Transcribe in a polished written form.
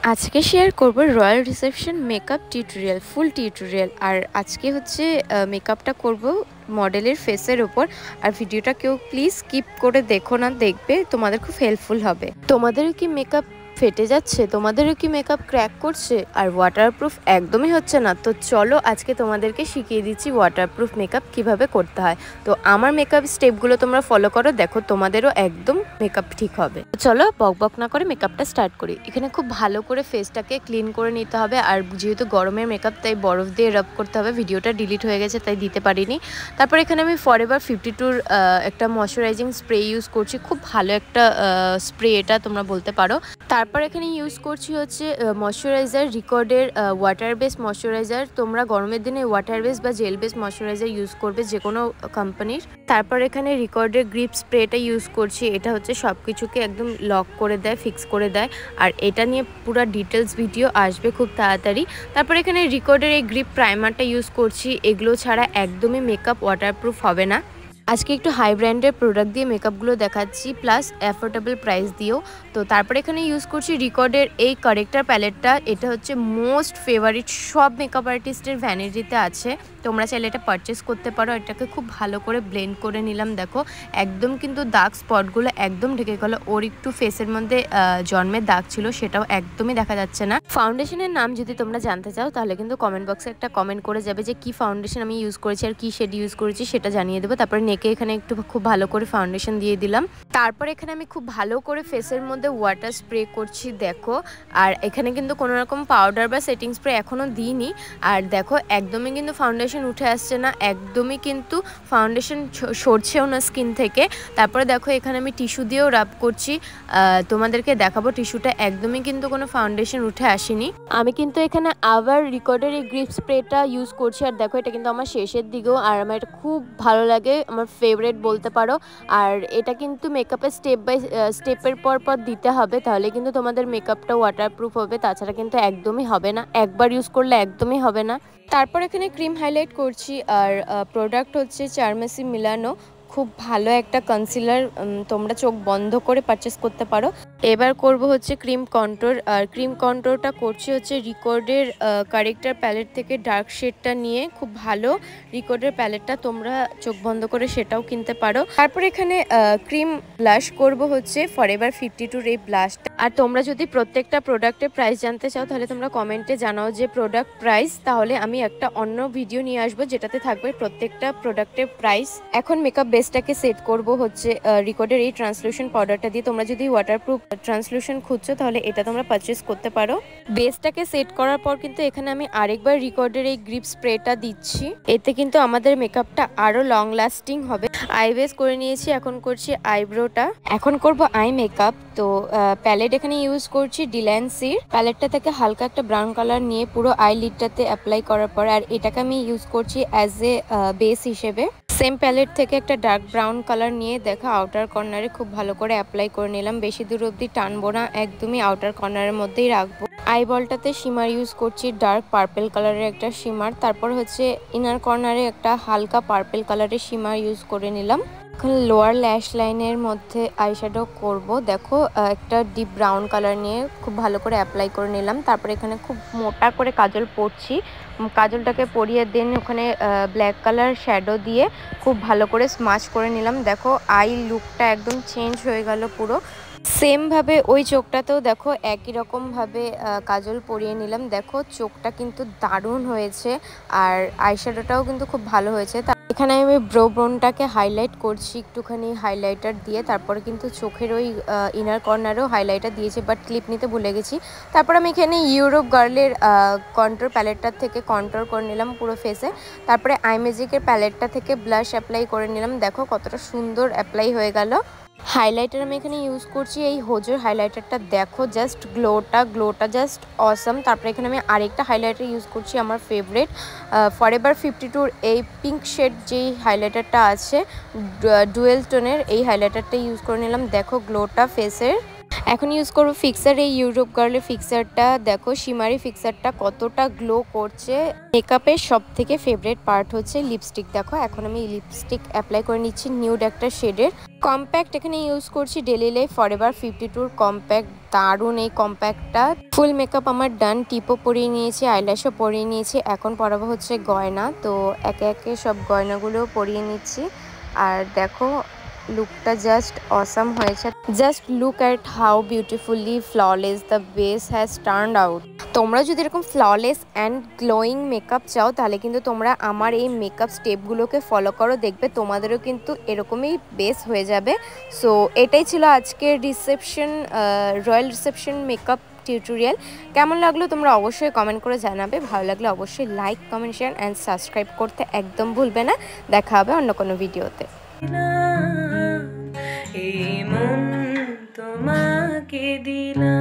আজকে শেয়ার করব royal reception makeup tutorial, full tutorial. আর আজকে হচ্ছে মেকআপটা করব মডেলের ফেসের ওপর। আর ভিডিওটা কেউ প্লিজ স্কিপ করে দেখো না, দেখবে তোমাদের খুব হেল্পফুল হবে। তোমাদেরও কি মেকআপ ফেটে যাচ্ছে? তোমাদেরও কি মেকআপ ক্র্যাক করছে আর ওয়াটারপ্রুফ একদমই হচ্ছে না? তো চলো আজকে তোমাদেরকে শিখিয়ে দিচ্ছি ওয়াটারপ্রুফ মেকআপ কিভাবে করতে হয়। তো আমার মেকআপ স্টেপগুলো তোমরা ফলো করো, দেখো তোমাদেরও একদম মেকআপ ঠিক হবে। চলো বক বক না করে মেকআপটা স্টার্ট করি। এখানে খুব ভালো করে ফেসটাকে ক্লিন করে নিতে হবে। আর যেহেতু গরমের মেকআপ তাই বরফ দিয়ে রাব করতে হবে। ভিডিওটা ডিলিট হয়ে গেছে তাই দিতে পারিনি। তারপর এখানে আমি ফরএভার 52 একটা ময়শ্চারাইজিং স্প্রে ইউজ করছি। খুব ভালো একটা স্প্রে, এটা তোমরা বলতে পারো। তারপর এখানে ইউজ করছি হচ্ছে ময়শ্চারাইজার, রিকর্ডের ওয়াটার বেস ময়শ্চারাইজার। তোমরা গরমের দিনে ওয়াটার বেস বা জেল বেস ময়শ্চারাইজার ইউজ করবে যে কোনো কোম্পানির। তারপর এখানে রিকর্ডের গ্রিপ স্প্রেটা ইউজ করছি। এটা হচ্ছে সব কিছুকে একদম লক করে দেয়, ফিক্স করে দেয়। আর এটা নিয়ে পুরো ডিটেলস ভিডিও আসবে খুব তাড়াতাড়ি। তারপর এখানে রিকর্ডের এই গ্রিপ প্রাইমারটা ইউজ করছি। এগুলো ছাড়া একদমই মেকআপ ওয়াটারপ্রুফ হবে না। আজকে একটু হাই ব্র্যান্ডের প্রোডাক্ট দিয়ে মেকআপগুলো দেখাচ্ছি, প্লাস অ্যাফোর্ডেবল প্রাইস দিয়েও। তো তারপরে এখানে ইউজ করছি রিকর্ডের এই কারেক্টার প্যালেটটা। এটা হচ্ছে মোস্ট ফেভারিট, সব মেকআপ আর্টিস্টের ভ্যানিটিতে আছে। তোমরা চাইলে এটা পারচেস করতে পারো। এটাকে খুব ভালো করে ব্লেন্ড করে নিলাম। দেখো একদম কিন্তু দাগ স্পটগুলো একদম ঢেকে গেল। ওর একটু ফেসের মধ্যে জন্মের দাগ ছিল, সেটাও একদমই দেখা যাচ্ছে না। ফাউন্ডেশনের নাম যদি তোমরা জানতে চাও তাহলে কিন্তু কমেন্ট বক্সে একটা কমেন্ট করে যাবে যে কি ফাউন্ডেশন আমি ইউজ করেছি আর কি শেড ইউজ করেছি, সেটা জানিয়ে দেবো। তারপরে নেকে এখানে একটু খুব ভালো করে ফাউন্ডেশন দিয়ে দিলাম। তারপর এখানে আমি খুব ভালো করে ফেসের মধ্যে ওয়াটার স্প্রে করছি, দেখো। আর এখানে কিন্তু কোনো রকম পাউডার বা সেটিং স্প্রে এখনও দিইনি। আর দেখো একদমই কিন্তু ফাউন্ডেশন উঠে আসছে না, একদমই কিন্তু ফাউন্ডেশন সরছেও না স্কিন থেকে। তারপরে দেখো এখানে আমি টিস্যু দিয়েও রাব করছি, তোমাদেরকে দেখাবো টিস্যুটা একদমই কিন্তু কোনো ফাউন্ডেশন উঠে আসেনি। আমি কিন্তু এখানে আবার রিকর্ডের এই গ্রিপ স্প্রেটা ইউজ করছি। আর দেখো এটা কিন্তু আমার শেষের দিকেও, আর আমার এটা খুব ভালো লাগে, আমার ফেভারিট বলতে পারো। আর এটা কিন্তু মেকআপের স্টেপের পর দিতে হবে, তাহলে কিন্তু তোমাদের মেকআপটা ওয়াটারপ্রুফ হবে। তাছাড়া কিন্তু একদমই হবে না, একবার ইউজ করলে একদমই হবে না। তারপর এখানে ক্রিম হাইলাইট করছি। আর প্রোডাক্ট হচ্ছে চারমেসি মিলানো, খুব ভালো একটা কনসিলার, তোমরা চোখ বন্ধ করে পারচেস করতে পারো। এবার করব হচ্ছে ক্রিম কন্ট্রোর। আর ক্রিম কন্ট্রোরটা করছি হচ্ছে রিকর্ডের কারেক্টার প্যালেট থেকে ডার্ক শেডটা নিয়ে। খুব ভালো রিকর্ডের প্যালেটটা, তোমরা চোখ বন্ধ করে সেটাও কিনতে পারো। তারপর এখানে ক্রিম ব্লাশ করব হচ্ছে ফরএভার 52 এই ব্লাশটা। আর তোমরা যদি প্রত্যেকটা প্রোডাক্টের প্রাইস জানতে চাও তাহলে তোমরা কমেন্টে জানাও যে প্রোডাক্ট প্রাইস, তাহলে আমি একটা অন্য ভিডিও নিয়ে আসবো যেটাতে থাকবে প্রত্যেকটা প্রোডাক্টের প্রাইস। এখন মেকআপ বেসটাকে সেট করব হচ্ছে রিকর্ডের এই ট্রান্সলুশন পাউডারটা দিয়ে। তোমরা যদি ওয়াটারপ্রুফ ট্রান্সলুশন খুঁজছো তাহলে এটা তোমরা পারচেস করতে পারো। বেসটাকে সেট করার পর কিন্তু এখানে আমি আরেকবার রিকর্ডের এই গ্রিপ স্প্রেটা দিচ্ছি। এতে কিন্তু আমাদের মেকআপটা আরো লং লাস্টিং হবে। আই বেস করে নিয়েছি, এখন করছি আইব্রোটা। এখন করব আই মেকআপ। তো প্যালেট এখানে ইউজ করছি ডিল্যান্সির। প্যালেটটা থেকে হালকা একটা ব্রাউন কালার নিয়ে পুরো আই লিডটাতে অ্যাপ্লাই করার পর, আর এটাকে আমি ইউজ করছি অ্যাজ এ বেস হিসেবে। সেম প্যালেট থেকে একটা ডার্ক ব্রাউন কালার নিয়ে দেখো আউটার কর্নারে খুব ভালো করে অ্যাপ্লাই করে নিলাম। বেশি দূর অবধি টানবো না, একদমই আউটার কর্নারের মধ্যেই রাখবো। আইবলটাতে শিমার ইউজ করছি, ডার্ক পার্পেল কালারের একটা শিমার। তারপর হচ্ছে ইনার কর্নারে একটা হালকা পার্পেল কালারের শিমার ইউজ করে নিলাম। এখন লোয়ার ল্যাশ লাইনের মধ্যে আইশ্যাডো করব। দেখো একটা ডিপ ব্রাউন কালার নিয়ে খুব ভালো করে অ্যাপ্লাই করে নিলাম। তারপর এখানে খুব মোটা করে কাজল পরছি। কাজলটাকে পরিয়ে দেন ওখানে ব্ল্যাক কালার শ্যাডো দিয়ে খুব ভালো করে স্মাচ করে নিলাম। দেখো আই লুকটা একদম চেঞ্জ হয়ে গেল পুরো। সেম ভাবে ওই চোখটাতেও দেখো একই রকম ভাবে কাজল পরিয়ে নিলাম। দেখো চোখটা কিন্তু দারুণ হয়েছে, আর আইশ্যাডোটাও কিন্তু খুব ভালো হয়েছে। এখানে আমি ব্রো বোনটাকে হাইলাইট করছি একটুখানি হাইলাইটার দিয়ে। তারপরে কিন্তু চোখের ওই ইনার কর্নারেও হাইলাইটার দিয়েছি, বাট ক্লিপ নিতে ভুলে গেছি। তারপর আমি এখানে ইউরোপ গার্লের কন্ট্রোর প্যালেটটার থেকে কন্ট্রোর করে নিলাম পুরো ফেসে। তারপরে আই ম্যাজিকের প্যালেটটা থেকে ব্লাশ অ্যাপ্লাই করে নিলাম। দেখো কতটা সুন্দর অ্যাপ্লাই হয়ে গেল। হাইলাইটার আমি এখানে ইউজ করছি এই হোজোর হাইলাইটারটা। দেখো জাস্ট গ্লোটা জাস্ট অসম। তারপরে এখানে আমি আরেকটা হাইলাইটার ইউজ করছি আমার ফেভারিট ফরএভার 52 এই পিঙ্ক শেড যেই হাইলাইটারটা আছে ডুয়েল টোনের, এই হাইলাইটারটা ইউজ করে নিলাম। দেখো গ্লোটা ফেসের এখন ইউজ করবো ফিক্সার, এই ইউরোপ গার্লের ফিক্সারটা। দেখো শিমারি ফিক্সারটা কতটা গ্লো করছে। মেকআপের সব থেকে ফেভারিট পার্ট হচ্ছে লিপস্টিক। দেখো এখন আমি লিপস্টিক অ্যাপ্লাই করে নিচ্ছি নিউড একটা শেডের। কম্প্যাক্ট এখানে ইউজ করছি ডেলি লাইফ ফরএভার 52 কম্প্যাক্ট। দারুণ এই কম্প্যাক্টটা। ফুল মেকআপ আমার ডান, টিপও পরিয়ে নিয়েছি, আইল্যাশও পরিয়ে নিয়েছি। এখন পরাবো হচ্ছে গয়না, তো একে একে সব গয়নাগুলো পরিয়ে নিচ্ছি। আর দেখো লুকটা জাস্ট অসাম হয়েছে। Just look at how beautifully flawless the base has turned out. তোমরা যদি এরকম ফ্ললেস অ্যান্ড গ্লোয়িং মেকআপ চাও তাহলে কিন্তু তোমরা আমার এই মেকআপ স্টেপগুলোকে ফলো করো, দেখবে তোমাদেরও কিন্তু এরকমই বেস হয়ে যাবে। সো এটাই ছিল আজকের রয়্যাল রিসেপশন মেকআপ টিউটোরিয়াল। কেমন লাগলো তোমরা অবশ্যই কমেন্ট করে জানাবে। ভালো লাগলে অবশ্যই like, comment, share and subscribe করতে একদম ভুলবে না। দেখা হবে অন্য কোনো ভিডিওতে। এই মন তোমাকে দিলাম।